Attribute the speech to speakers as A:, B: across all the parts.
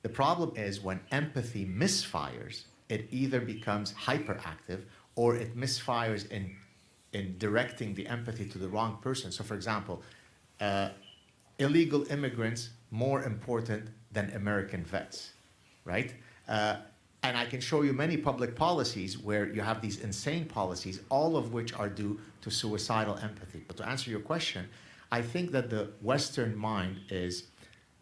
A: The problem is when empathy misfires, it either becomes hyperactive or it misfires in directing the empathy to the wrong person. So for example, illegal immigrants more important than American vets, right? And I can show you many public policies where you have these insane policies, all of which are due to suicidal empathy. But to answer your question, I think that the Western mind is,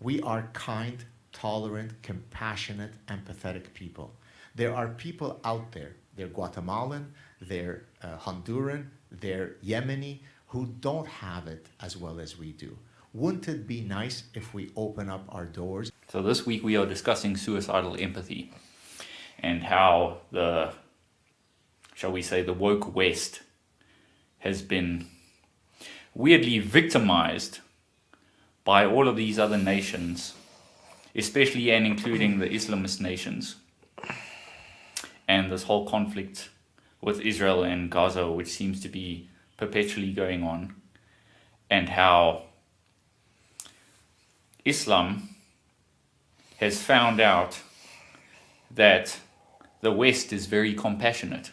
A: we are kind, tolerant, compassionate, empathetic people. There are people out there, they're Guatemalan, they're Honduran, they're Yemeni, who don't have it as well as we do. Wouldn't it be nice if we open up our doors?
B: So this week we are discussing suicidal empathy and how the, shall we say, the woke West has been weirdly victimized by all of these other nations, especially and including the Islamist nations, and this whole conflict with Israel and Gaza, which seems to be perpetually going on, and how Islam has found out that the West is very compassionate.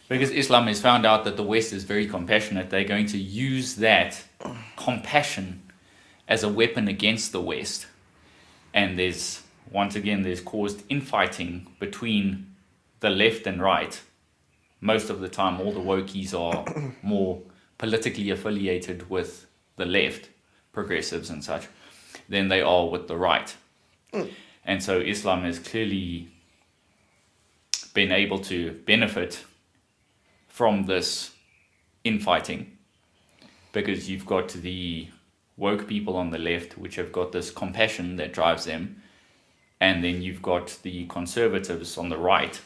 B: Because Islam has found out that the West is very compassionate, they're going to use that compassion as a weapon against the West. And there's caused infighting between the left and right. Most of the time, all the wokies are more politically affiliated with the left, progressives and such, than they are with the right. And so Islam has clearly been able to benefit from this infighting, because you've got the woke people on the left, which have got this compassion that drives them, and then you've got the conservatives on the right,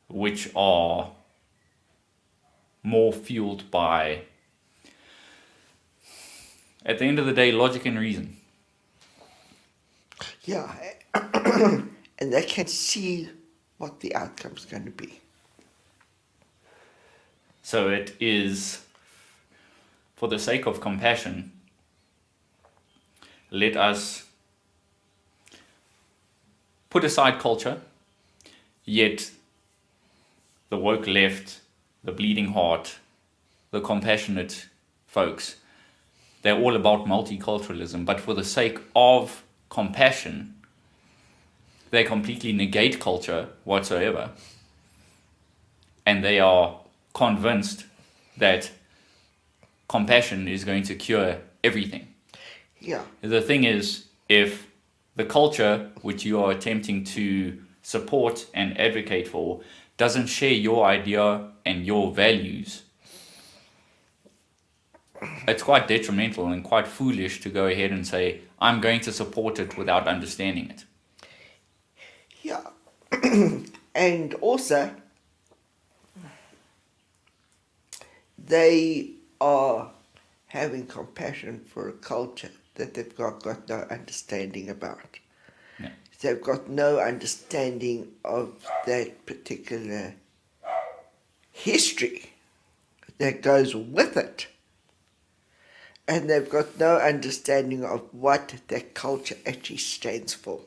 B: which are more fueled by, at the end of the day, logic and reason.
C: Yeah, and they can see what the outcome's going to be.
B: So it is, for the sake of compassion, let us put aside culture, yet the woke left, the bleeding heart, the compassionate folks, they're all about multiculturalism, but for the sake of compassion, they completely negate culture whatsoever. And they are convinced that compassion is going to cure everything.
C: Yeah.
B: The thing is, if the culture which you are attempting to support and advocate for doesn't share your idea and your values, it's quite detrimental and quite foolish to go ahead and say, I'm going to support it without understanding it.
C: Yeah. And also, they are having compassion for a culture that they've got no understanding about.
B: Yeah.
C: They've got no understanding of that particular history that goes with it. And they've got no understanding of what that culture actually stands for.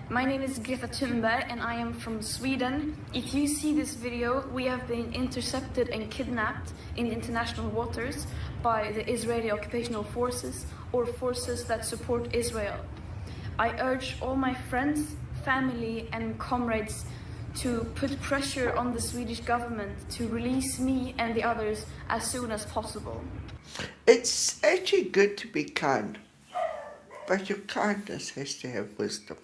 D: My name is Greta Thunberg and I am from Sweden. If you see this video, we have been intercepted and kidnapped in international waters by the Israeli occupational forces or forces that support Israel. I urge all my friends, family and comrades to put pressure on the Swedish government to release me and the others as soon as possible.
C: It's actually good to be kind, but your kindness has to have wisdom.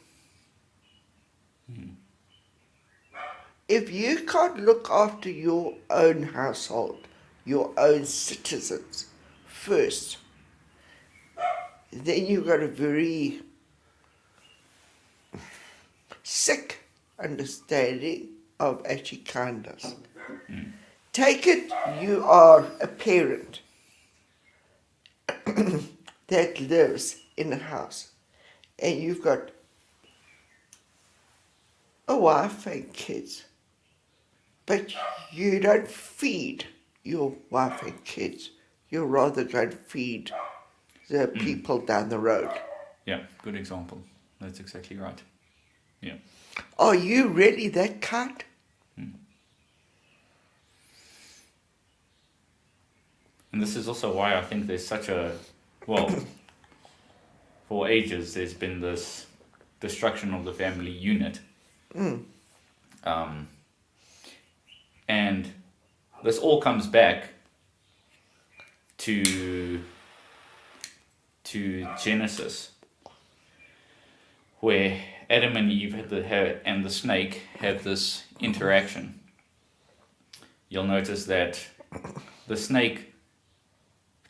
C: If you can't look after your own household, your own citizens first, then you've got a very sick understanding of actually kindness. Take it, you are a parent that lives in a house and you've got a wife and kids, but you don't feed your wife and kids. You're rather going to feed the people down the road.
B: Yeah, good example. That's exactly right. Yeah.
C: Are you really that kind?
B: And this is also why I think there's such a, well, for ages there's been this destruction of the family unit. And this all comes back to Genesis, where Adam and Eve and the snake had this interaction. You'll notice that the snake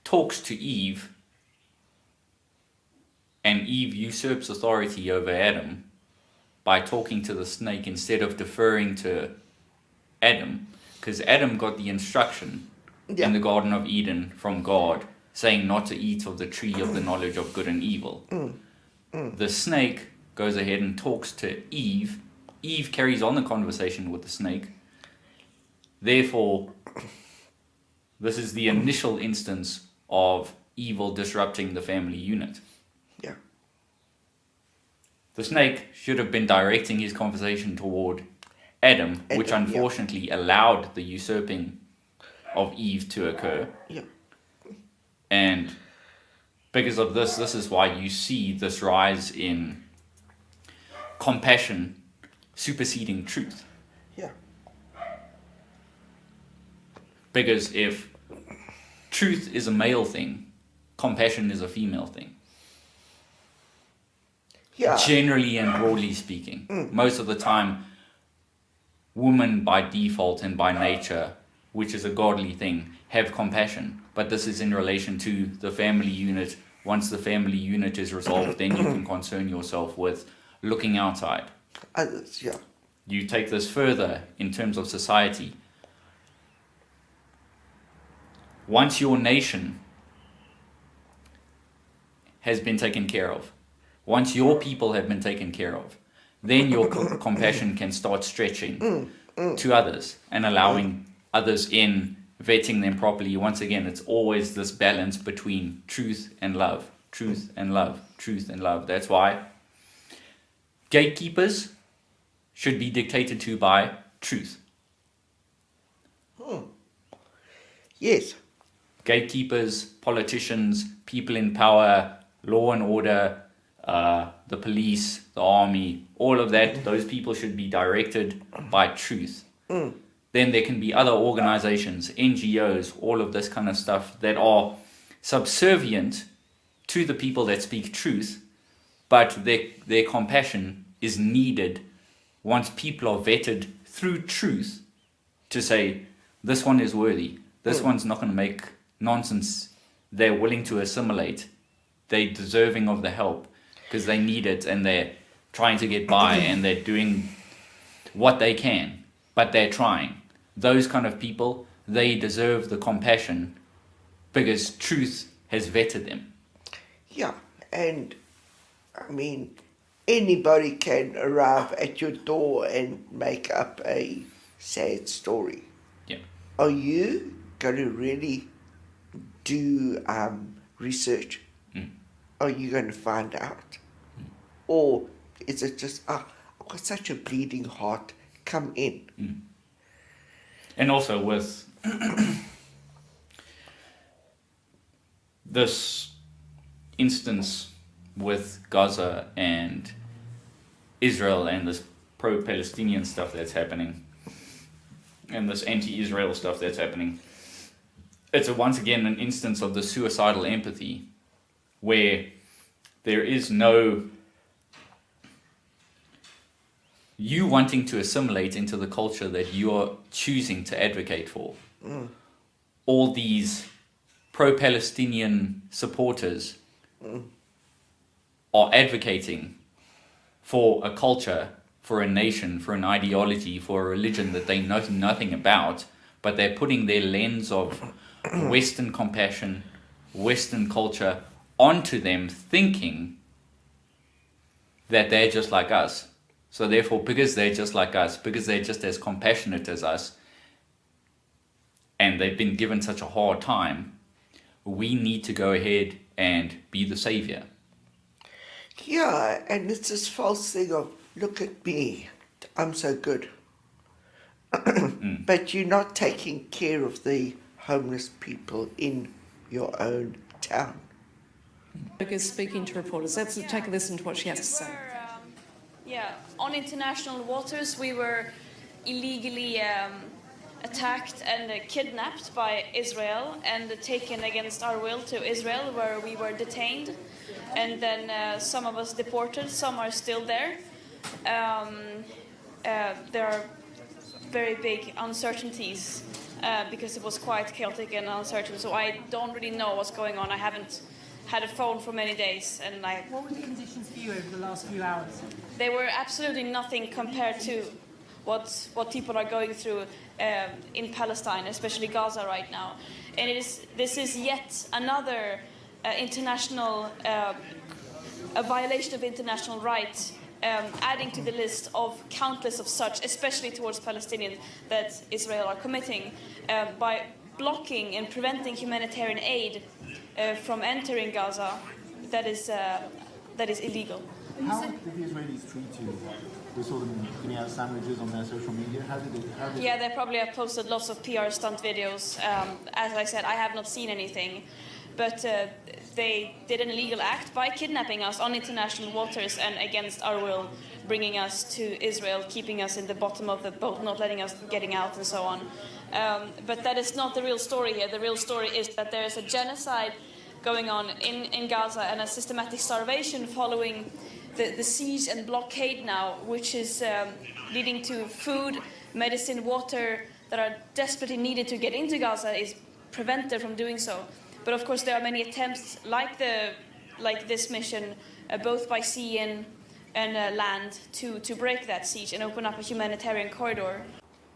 B: talks to Eve, and Eve usurps authority over Adam by talking to the snake instead of deferring to Adam, because Adam got the instruction in the Garden of Eden from God saying not to eat of the tree of the knowledge of good and evil. The snake goes ahead and talks to Eve. Eve carries on the conversation with the snake. Therefore, this is the initial instance of evil disrupting the family unit.
C: Yeah.
B: The snake should have been directing his conversation toward Adam, which unfortunately allowed the usurping of Eve to occur.
C: Yeah.
B: And because of this is why you see this rise in compassion superseding truth.
C: Yeah.
B: Because if truth is a male thing, compassion is a female thing.
C: Yeah.
B: Generally and broadly speaking. Most of the time, women by default and by nature, which is a godly thing, have compassion. But this is in relation to the family unit. Once the family unit is resolved, then you can concern yourself with looking outside.
C: Others, yeah.
B: You take this further in terms of society. Once your nation has been taken care of, once your people have been taken care of, then your compassion can start stretching to others and allowing others in, vetting them properly. Once again, it's always this balance between truth and love, truth and love, truth and love. That's why gatekeepers should be dictated to by truth.
C: Yes.
B: Gatekeepers, politicians, people in power, law and order, the police, the army, all of that, those people should be directed by truth. Then there can be other organizations, NGOs, all of this kind of stuff that are subservient to the people that speak truth, but their compassion is needed once people are vetted through truth to say, this one is worthy, this one's not going to make nonsense, they're willing to assimilate, they're deserving of the help because they need it and they're trying to get by and they're doing what they can, but they're trying. Those kind of people, they deserve the compassion because truth has vetted them.
C: Yeah, and I mean, anybody can arrive at your door and make up a sad story.
B: Yeah.
C: Are you going to really do research? Are you going to find out? Or is it just, I've got such a bleeding heart, come in?
B: And also with this instance with Gaza and Israel and this pro-Palestinian stuff that's happening and this anti-Israel stuff that's happening, it's once again an instance of the suicidal empathy where there is no you wanting to assimilate into the culture that you are choosing to advocate for. All these pro-Palestinian supporters are advocating for a culture, for a nation, for an ideology, for a religion that they know nothing about, but they're putting their lens of Western compassion, Western culture onto them, thinking that they're just like us. So therefore, because they're just like us, because they're just as compassionate as us, and they've been given such a hard time, we need to go ahead and be the savior.
C: Yeah, and it's this false thing of, look at me, I'm so good. But you're not taking care of the homeless people in your own town.
E: Is speaking to reporters. Let's take a listen to what she has to say.
D: On international waters, we were illegally attacked and kidnapped by Israel and taken against our will to Israel, where we were detained. And then some of us deported, some are still there. There are very big uncertainties because it was quite chaotic and uncertain. So I don't really know what's going on. I haven't had a phone for many days. And
F: What were the conditions for you over the last few hours?
D: They were absolutely nothing compared to what people are going through in Palestine, especially Gaza right now. And this is yet another international a violation of international rights, adding to the list of countless of such, especially towards Palestinians, that Israel are committing by blocking and preventing humanitarian aid from entering Gaza. That is illegal.
G: How did the Israelis treat you? We saw them giving out sandwiches on their social media. How did
D: Yeah, they probably have posted lots of PR stunt videos. As I said, I have not seen anything. But they did an illegal act by kidnapping us on international waters and against our will, bringing us to Israel, keeping us in the bottom of the boat, not letting us getting out and so on. But that is not the real story here. The real story is that there is a genocide going on in Gaza and a systematic starvation following the siege and blockade now, which is leading to food, medicine, water that are desperately needed to get into Gaza is prevented from doing so. But of course, there are many attempts like this mission, both by sea and land, to break that siege and open up a humanitarian corridor.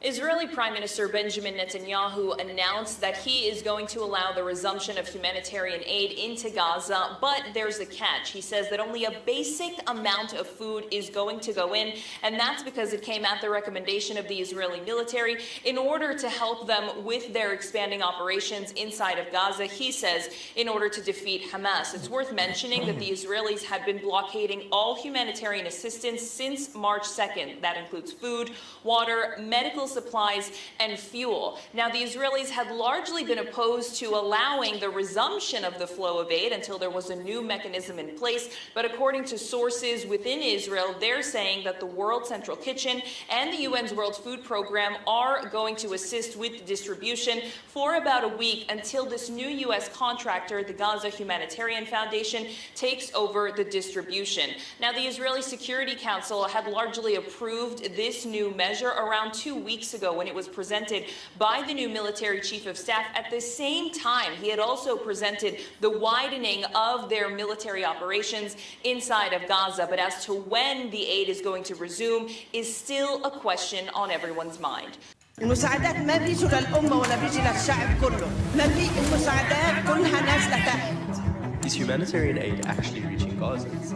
H: Israeli Prime Minister Benjamin Netanyahu announced that he is going to allow the resumption of humanitarian aid into Gaza, but there's a catch. He says that only a basic amount of food is going to go in, and that's because it came at the recommendation of the Israeli military in order to help them with their expanding operations inside of Gaza, he says, in order to defeat Hamas. It's worth mentioning that the Israelis had been blockading all humanitarian assistance since March 2nd. That includes food, water, medical supplies, and fuel. Now, the Israelis had largely been opposed to allowing the resumption of the flow of aid until there was a new mechanism in place, but according to sources within Israel, they're saying that the World Central Kitchen and the UN's World Food Program are going to assist with the distribution for about a week until this new U.S. contractor, the Gaza Humanitarian Foundation, takes over the distribution. Now, the Israeli Security Council had largely approved this new measure around 2 weeks ago when it was presented by the new military chief of staff. At the same time, he had also presented the widening of their military operations inside of Gaza. But as to when the aid is going to resume is still a question on everyone's mind.
I: المساعدات ما بيجوا للأمة ولا بيجي للشعب كله، المساعدات كلها نازلة تحت.
J: Is humanitarian aid actually reaching Gazans?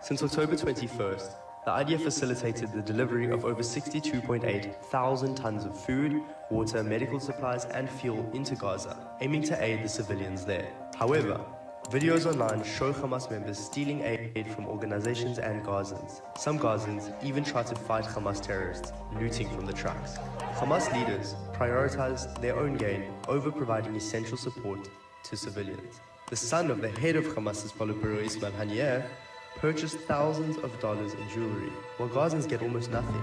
J: Since October 21st, the IDF facilitated the delivery of over 62.8 thousand tons of food, water, medical supplies, and fuel into Gaza, aiming to aid the civilians there. However, videos online show Hamas members stealing aid from organizations and Gazans. Some Gazans even try to fight Hamas terrorists, looting from the trucks. Hamas leaders prioritized their own gain over providing essential support to civilians. The son of the head of Hamas's Politburo, Ismail Haniyeh, purchased thousands of dollars in jewelry, while Gazans get almost nothing.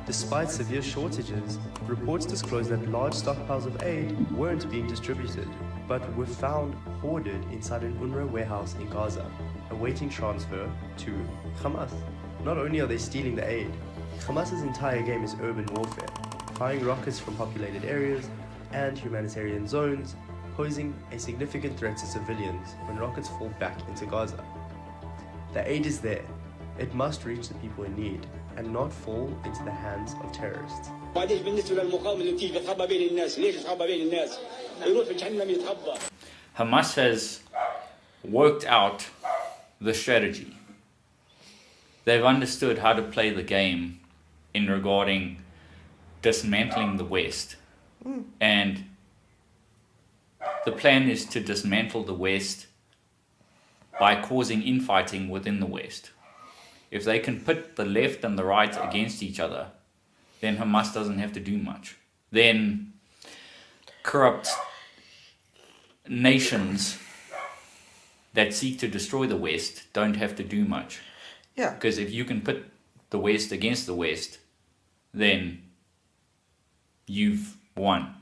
J: Despite severe shortages, reports disclose that large stockpiles of aid weren't being distributed, but were found hoarded inside an UNRWA warehouse in Gaza, awaiting transfer to Hamas. Not only are they stealing the aid, Hamas's entire game is urban warfare, firing rockets from populated areas and humanitarian zones, posing a significant threat to civilians when rockets fall back into Gaza. The aid is there. It must reach the people in need and not fall into the hands of terrorists.
B: Hamas has worked out the strategy. They've understood how to play the game in regarding dismantling the West. And the plan is to dismantle the West by causing infighting within the West. If they can put the left and the right against each other, then Hamas doesn't have to do much. Then corrupt nations that seek to destroy the West don't have to do much.
C: Yeah.
B: Because if you can put the West against the West, then you've won.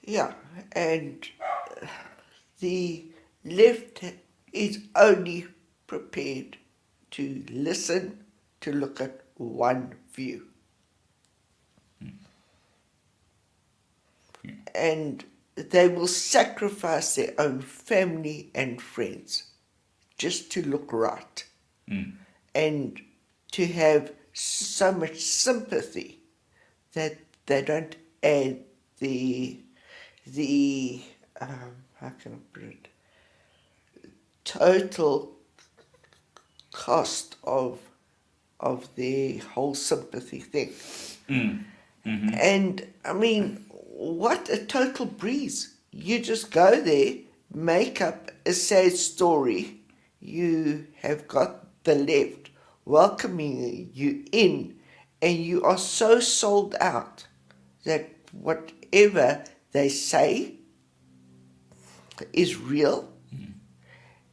C: Yeah, and the left is only prepared to listen, to look at one view. And they will sacrifice their own family and friends just to look right. And to have so much sympathy that they don't add the how can I put it, total cost of the whole sympathy thing. And I mean, what a total breeze. You just go there, make up a sad story. You have got the left welcoming you in, and you are so sold out that whatever they say is real,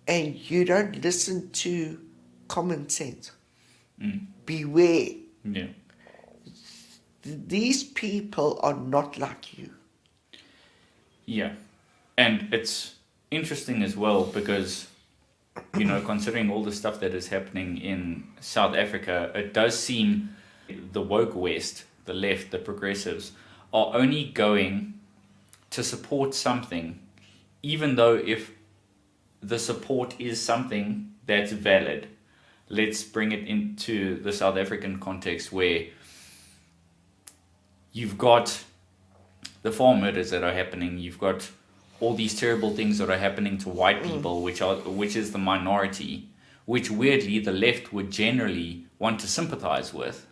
C: and you don't listen to common sense. Beware.
B: Yeah.
C: These people are not like you.
B: Yeah. And it's interesting as well because, you know, considering all the stuff that is happening in South Africa, it does seem the woke West, the left, the progressives, are only going to support something, even though if the support is something that's valid. Let's bring it into the South African context where you've got the farm murders that are happening, you've got all these terrible things that are happening to white people, which is the minority, which weirdly the left would generally want to sympathize with.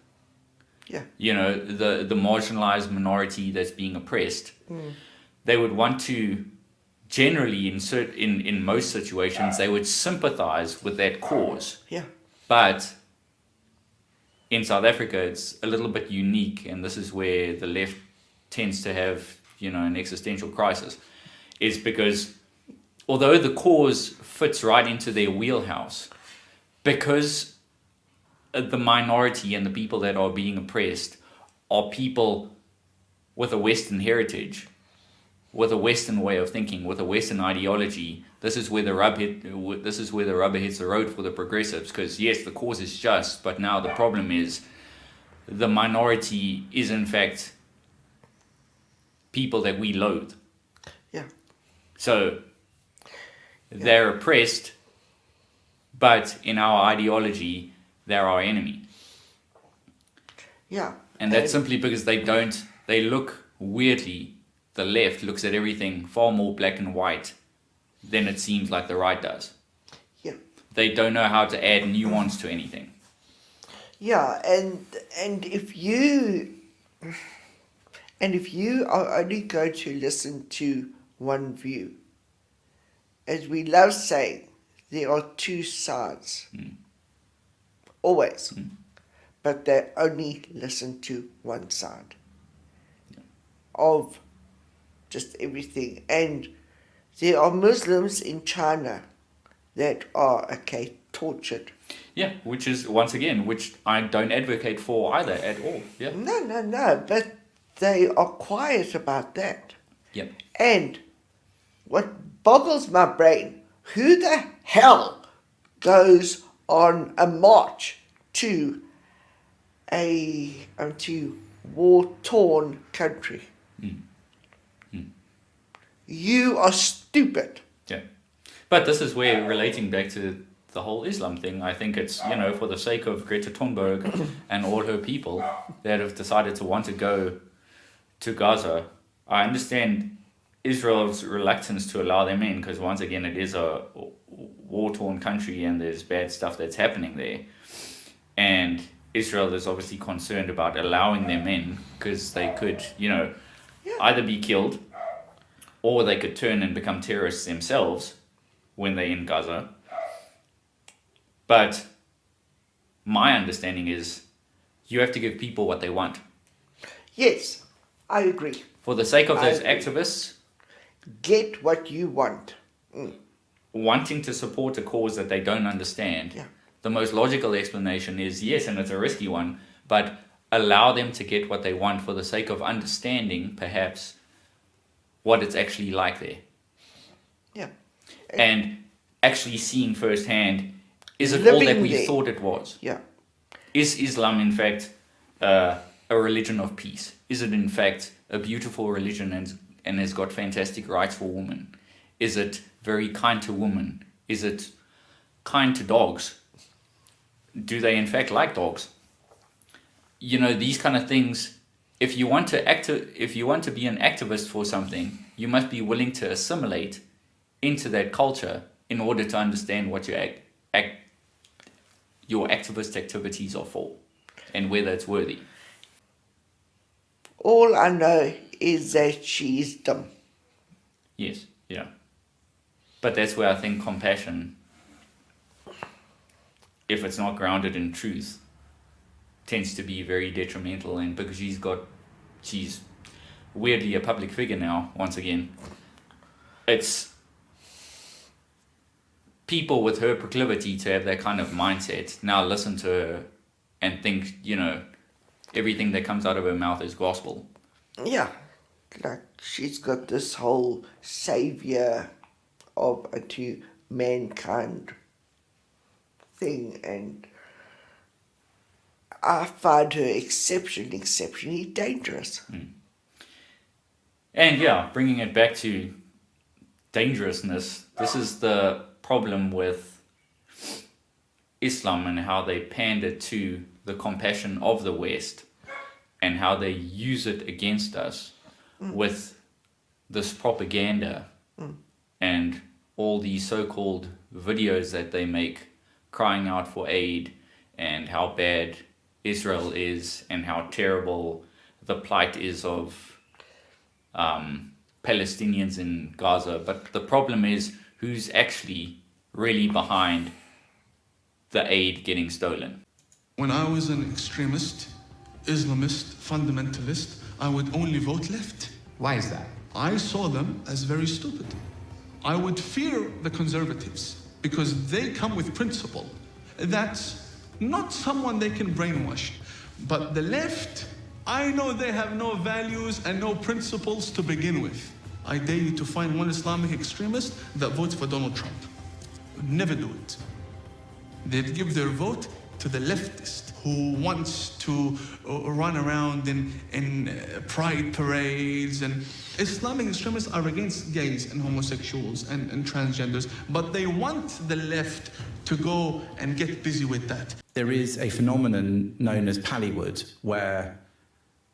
C: Yeah.
B: You know, the marginalized minority that's being oppressed. They would want to generally in most situations they would sympathize with that cause.
C: Yeah.
B: But in South Africa it's a little bit unique, and this is where the left tends to have, you know, an existential crisis, is because although the cause fits right into their wheelhouse, because the minority and the people that are being oppressed are people with a Western heritage, with a Western way of thinking, with a Western ideology, this is where the rubber hits the road for the progressives. Because yes, the cause is just, but now the problem is the minority is in fact people that we loathe.
C: Yeah.
B: So they're oppressed, but in our ideology, they're our enemy.
C: Yeah.
B: And that's simply because they look weirdly, the left looks at everything far more black and white than it seems like the right does.
C: Yeah.
B: They don't know how to add nuance to anything.
C: Yeah, and if you are only going to listen to one view, as we love saying, there are two sides. Always. But they only listen to one side of just everything. And there are Muslims in China that are, tortured.
B: Yeah, which is, once again, which I don't advocate for either at all. Yeah.
C: No, but they are quiet about that.
B: Yep.
C: And what boggles my brain, who the hell goes on a march to a war-torn country? You are stupid.
B: Yeah. But this is where, relating back to the whole Islam thing, I think it's, you know, for the sake of Greta Thunberg and all her people that have decided to want to go to Gaza, I understand Israel's reluctance to allow them in, because once again, it is a war-torn country and there's bad stuff that's happening there. And Israel is obviously concerned about allowing them in because they could, either be killed or they could turn and become terrorists themselves when they're in Gaza. But my understanding is you have to give people what they want.
C: Yes, I agree.
B: For the sake of those activists,
C: get what you want.
B: Wanting to support a cause that they don't understand, the most logical explanation is yes, and it's a risky one, but allow them to get what they want for the sake of understanding, perhaps, what it's actually like there.
C: Yeah.
B: And actually seeing firsthand, is it all that we thought it was?
C: Yeah.
B: Is Islam, in fact, a religion of peace? Is it, in fact, a beautiful religion and has got fantastic rights for women? Is it very kind to women? Is it kind to dogs? Do they, in fact, like dogs? These kind of things. If you want to be an activist for something, you must be willing to assimilate into that culture in order to understand what your activist activities are for and whether it's worthy.
C: All I know is that she's dumb.
B: Yes, yeah. But that's where I think compassion, if it's not grounded in truth, tends to be very detrimental. And because she's weirdly a public figure now, once again, it's people with her proclivity to have that kind of mindset now listen to her and think, everything that comes out of her mouth is gospel.
C: Yeah, like she's got this whole savior to mankind thing, and I find her exceptionally dangerous.
B: And bringing it back to dangerousness, this is the problem with Islam and how they pander to the compassion of the West and how they use it against us with this propaganda and all these so-called videos that they make crying out for aid and how bad Israel is and how terrible the plight is of Palestinians in Gaza. But the problem is who's actually really behind the aid getting stolen.
K: When I was an extremist, Islamist, fundamentalist, I would only vote left.
L: Why is that?
K: I saw them as very stupid. I would fear the conservatives because they come with principle. That's not someone they can brainwash. But the left, I know they have no values and no principles to begin with. I dare you to find one Islamic extremist that votes for Donald Trump. Would never do it. They'd give their vote to the leftist who wants to run around in pride parades. And Islamic extremists are against gays and homosexuals and transgenders, but they want the left to go and get busy with that.
L: There is a phenomenon known as Pallywood, where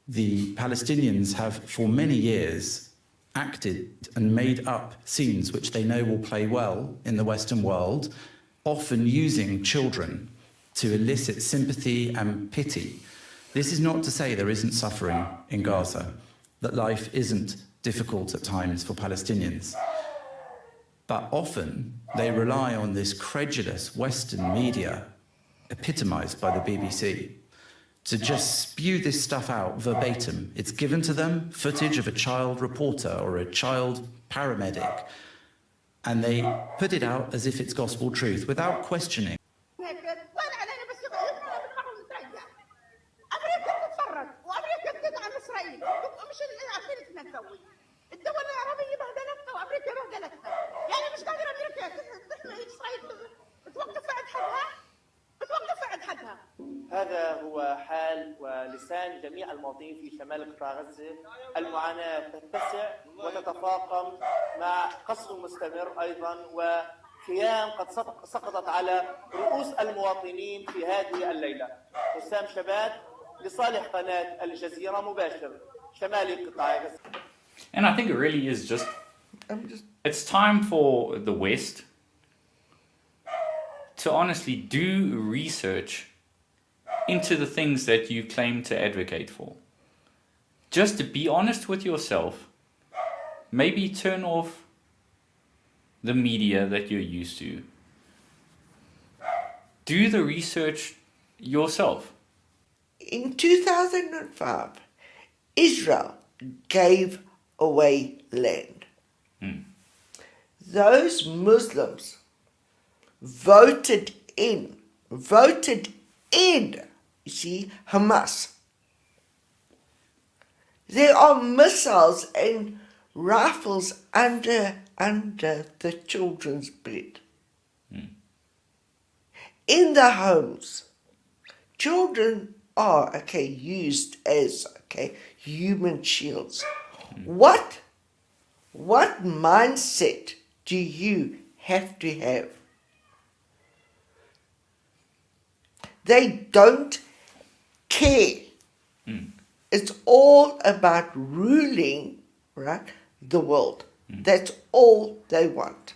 L: the Palestinians have for many years acted and made up scenes which they know will play well in the Western world, often using children to elicit sympathy and pity. This is not to say there isn't suffering in Gaza, that life isn't difficult at times for Palestinians. But often they rely on this credulous Western media, epitomised by the BBC, to just spew this stuff out verbatim. It's given to them, footage of a child reporter or a child paramedic, and they put it out as if it's gospel truth without questioning.
M: هذا هو حال ولسان جميع المواطنين في شمال قطاع غزة. المعاناة تتسع وتتفاقم مع قصف مستمر أيضا وخيام قد سقطت على رؤوس المواطنين في هذه الليلة. حسام شباب لصالح قناة الجزيرة مباشر شمال قطاع غزة.
B: And I think it really is just, it's time for the West to honestly do research into the things that you claim to advocate for. Just to be honest with yourself, maybe turn off the media that you're used to. Do the research yourself.
C: In 2005, Israel gave away land. Those Muslims voted in, you see, Hamas. There are missiles and rifles under the children's bed. In the homes, children are used as human shields. What mindset do you have to have? They don't care. It's all about ruling, right, the world. That's all they want.